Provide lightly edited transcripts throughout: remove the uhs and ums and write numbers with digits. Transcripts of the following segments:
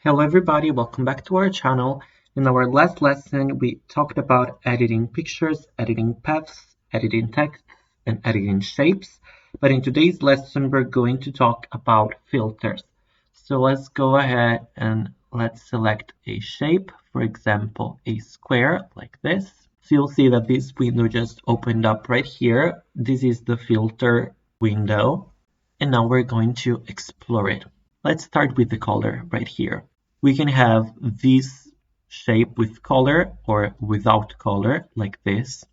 Hello everybody, welcome back to our channel. In our last lesson, we talked about editing pictures, editing paths, editing text, and editing shapes. But in today's lesson, we're going to talk about filters. So let's go ahead and let's select a shape, for example, a square like this. So you'll see that this window just opened up right here. This is the filter window. And now we're going to explore it. Let's start with the color right here. We can have this shape with color or without color, like this.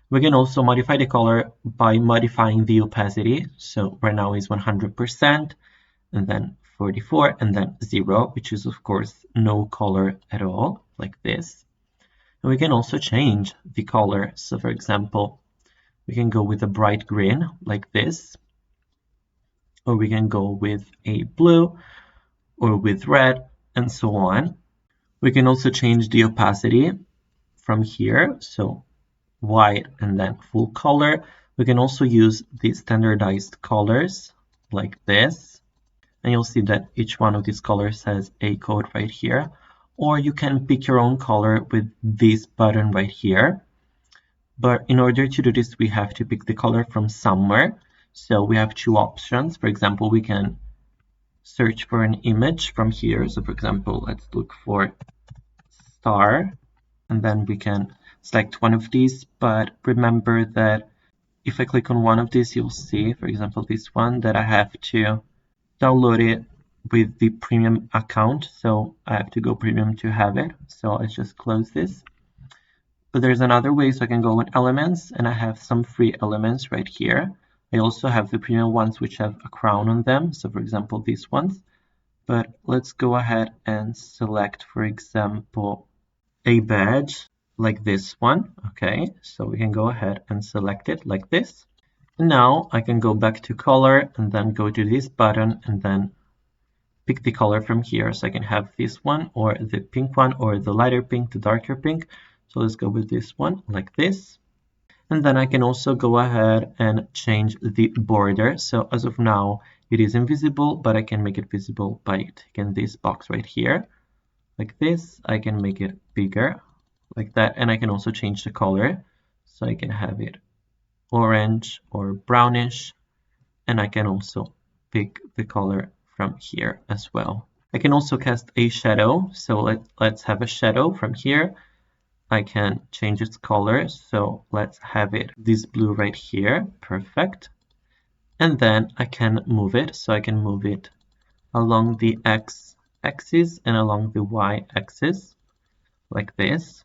We can also modify the color by modifying the opacity. So right now is 100%, and then 44, and then 0, which is of course no color at all, like this. And we can also change the color. So for example, we can go with a bright green, like this. Or we can go with a blue, or with red, and so on. We can also change the opacity from here, so white and then full color. We can also use the standardized colors like this, and you'll see that each one of these colors has a code right here. Or you can pick your own color with this button right here. But in order to do this, we have to pick the color from somewhere. So we have two options. For example, we can search for an image from here. So for example, let's look for star, and then we can select one of these. But remember that if I click on one of these, you'll see, for example, this one, that I have to download it with the premium account. So I have to go premium to have it. So let's just close this. But there's another way, so I can go on elements, and I have some free elements right here. I also have the premium ones which have a crown on them, so for example these ones. But let's go ahead and select, for example, a badge like this one. Okay, so we can go ahead and select it like this. And now I can go back to color and then go to this button and then pick the color from here. So I can have this one, or the pink one, or the lighter pink, the darker pink. So let's go with this one like this. And then I can also go ahead and change the border. So as of now, it is invisible, but I can make it visible by taking this box right here, like this. I can make it bigger, like that. And I can also change the color. So I can have it orange or brownish. And I can also pick the color from here as well. I can also cast a shadow. So let's have a shadow from here. I can change its color, so let's have it this blue right here. Perfect. And then I can move it, so I can move it along the x-axis and along the y-axis like this.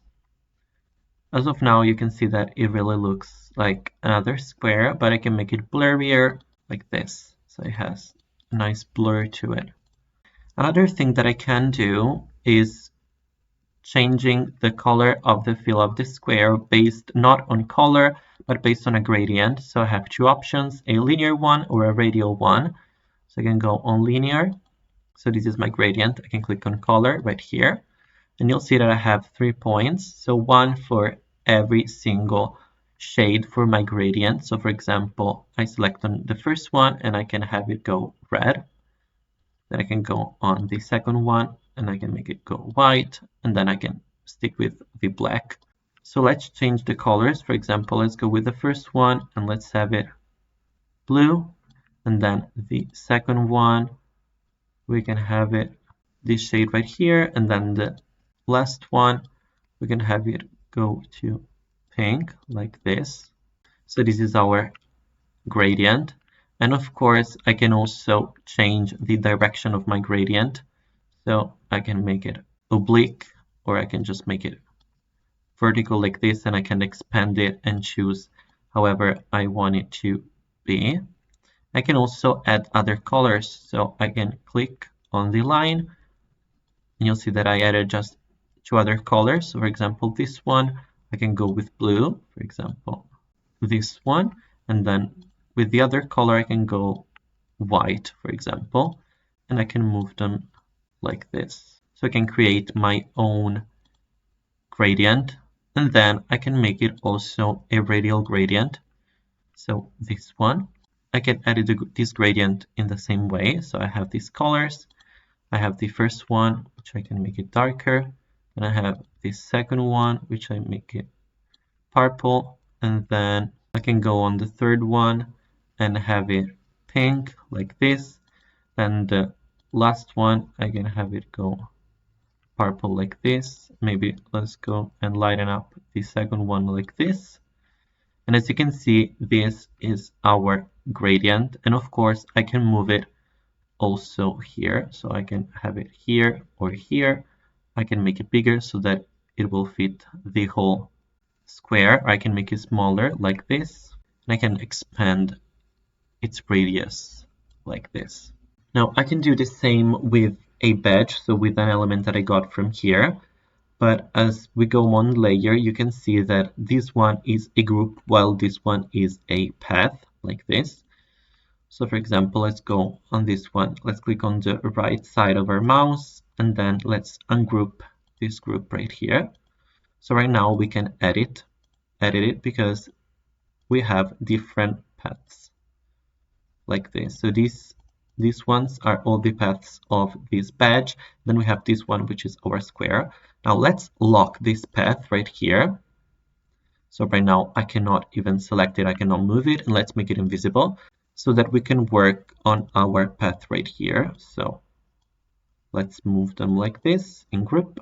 As of now, you can see that it really looks like another square, but I can make it blurrier like this, so it has a nice blur to it. Another thing that I can do is changing the color of the fill of the square based not on color, but based on a gradient. So I have two options, a linear one or a radial one. So I can go on linear. So this is my gradient. I can click on color right here, and you'll see that I have 3 points. So one for every single shade for my gradient. So for example, I select on the first one and I can have it go red. Then I can go on the second one and I can make it go white, and then I can stick with the black. So let's change the colors. For example, let's go with the first one and let's have it blue, and then the second one we can have it this shade right here, and then the last one we can have it go to pink like this. So this is our gradient. And of course I can also change the direction of my gradient. So I can make it oblique, or I can just make it vertical like this, and I can expand it and choose however I want it to be. I can also add other colors. So I can click on the line, and you'll see that I added just 2 other colors. So for example, this one, I can go with blue, for example, this one, and then with the other color, I can go white, for example, and I can move them like this. So I can create my own gradient, and then I can make it also a radial gradient. So this one, I can edit this gradient in the same way. So I have these colors. I have the first one, which I can make it darker. Then I have the second one, which I make it purple. And then I can go on the third one and have it pink like this. Then the last one, I can have it go purple like this. Maybe let's go and lighten up the second one like this. And as you can see, this is our gradient. And of course, I can move it also here. So I can have it here or here. I can make it bigger so that it will fit the whole square. I can make it smaller like this. And I can expand its radius like this. Now I can do the same with a badge, so with an element that I got from here. But as we go one layer, you can see that this one is a group while this one is a path like this. So for example, let's go on this one. Let's click on the right side of our mouse and then let's ungroup this group right here. So right now we can edit it because we have different paths like this. So these ones are all the paths of this badge. Then we have this one, which is our square. Now let's lock this path right here. So right now I cannot even select it. I cannot move it. And let's make it invisible so that we can work on our path right here. So let's move them like this in group.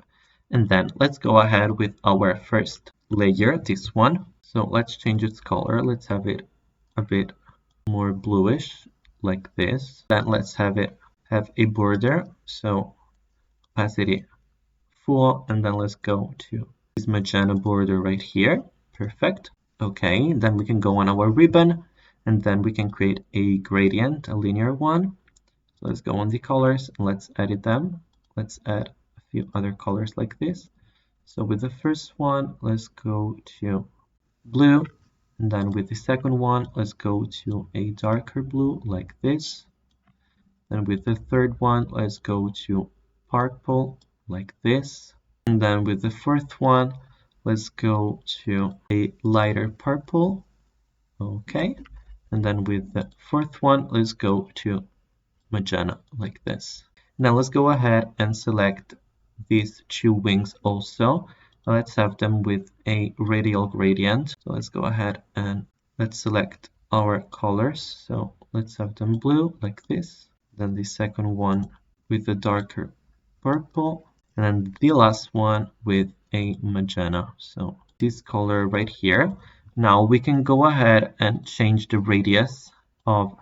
And then let's go ahead with our first layer, this one. So let's change its color. Let's have it a bit more bluish like this. Then let's have it have a border. So opacity full, and then let's go to this magenta border right here. Perfect. Okay, then we can go on our ribbon and then we can create a gradient, a linear one. So let's go on the colors and let's edit them. Let's add a few other colors like this. So with the first one, let's go to blue. And then with the second one, let's go to a darker blue like this. Then with the third one, let's go to purple like this. And then with the fourth one, let's go to a lighter purple. Okay. And then with the fourth one, let's go to magenta like this. Now let's go ahead and select these two wings also. Let's have them with a radial gradient. So let's go ahead and let's select our colors. So let's have them blue like this. Then the second one with the darker purple. And then the last one with a magenta. So this color right here. Now we can go ahead and change the radius of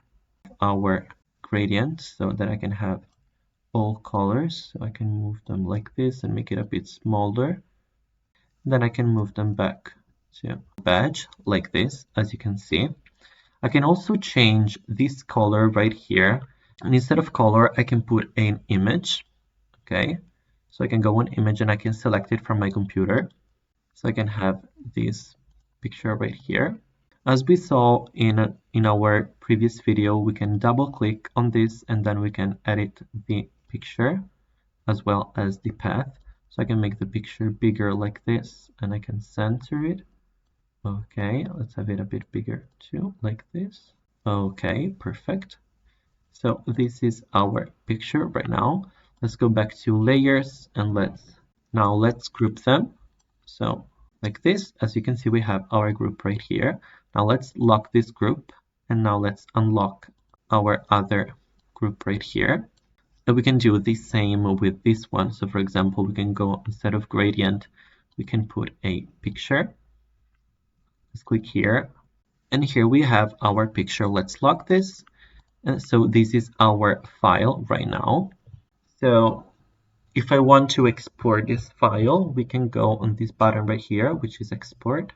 our gradient so that I can have all colors. So I can move them like this and make it a bit smaller. Then I can move them back to badge like this, as you can see. I can also change this color right here. And instead of color, I can put an image. Okay, so I can go on image and I can select it from my computer. So I can have this picture right here. As we saw in our previous video, we can double click on this and then we can edit the picture as well as the path. So I can make the picture bigger like this and I can center it. Okay, let's have it a bit bigger too, like this. Okay, perfect. So this is our picture right now. Let's go back to layers and let's group them. So like this, as you can see, we have our group right here. Now let's lock this group and now let's unlock our other group right here. And we can do the same with this one. So for example, we can go instead of gradient, we can put a picture. Let's click here. And here we have our picture. Let's lock this. And so this is our file right now. So if I want to export this file, we can go on this button right here, which is export,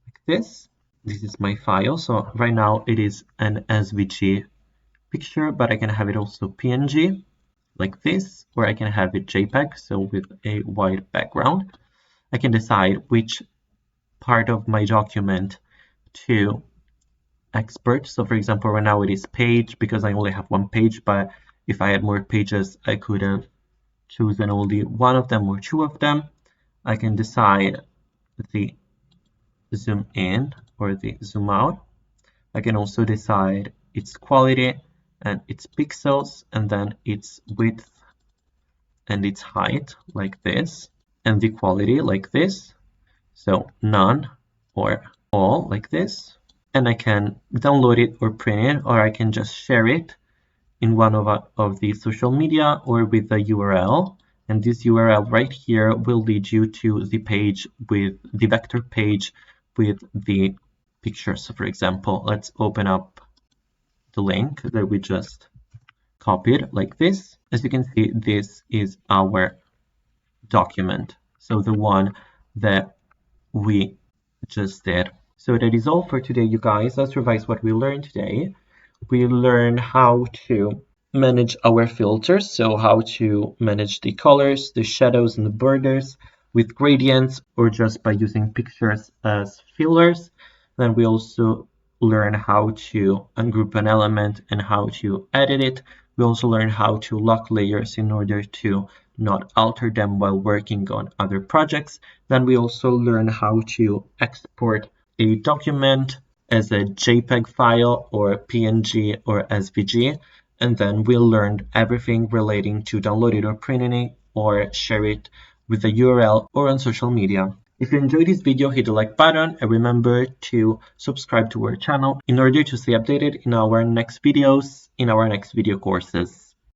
like this. This is my file. So right now it is an SVG picture, but I can have it also PNG like this, or I can have it JPEG, so with a white background. I can decide which part of my document to export. So for example, right now it is page because I only have one page, but if I had more pages, I could have chosen only one of them or two of them. I can decide the zoom in or the zoom out. I can also decide its quality and its pixels and then its width and its height like this, and the quality like this. So none or all like this. And I can download it or print it, or I can just share it in one of the social media or with the URL. And this URL right here will lead you to the page with the vector page with the pictures. So for example, let's open up the link that we just copied like this. As you can see, this is our document. So the one that we just did. So that is all for today, you guys. Let's revise what we learned today. We learned how to manage our filters, so how to manage the colors, the shadows, and the borders with gradients or just by using pictures as fillers. Then we also learn how to ungroup an element and how to edit it. We also learn how to lock layers in order to not alter them while working on other projects. Then we also learn how to export a document as a JPEG file or PNG or SVG, and then we'll learn everything relating to download it or printing it or share it with a URL or on social media. If you enjoyed this video, hit the like button and remember to subscribe to our channel in order to stay updated in our next videos, in our next video courses.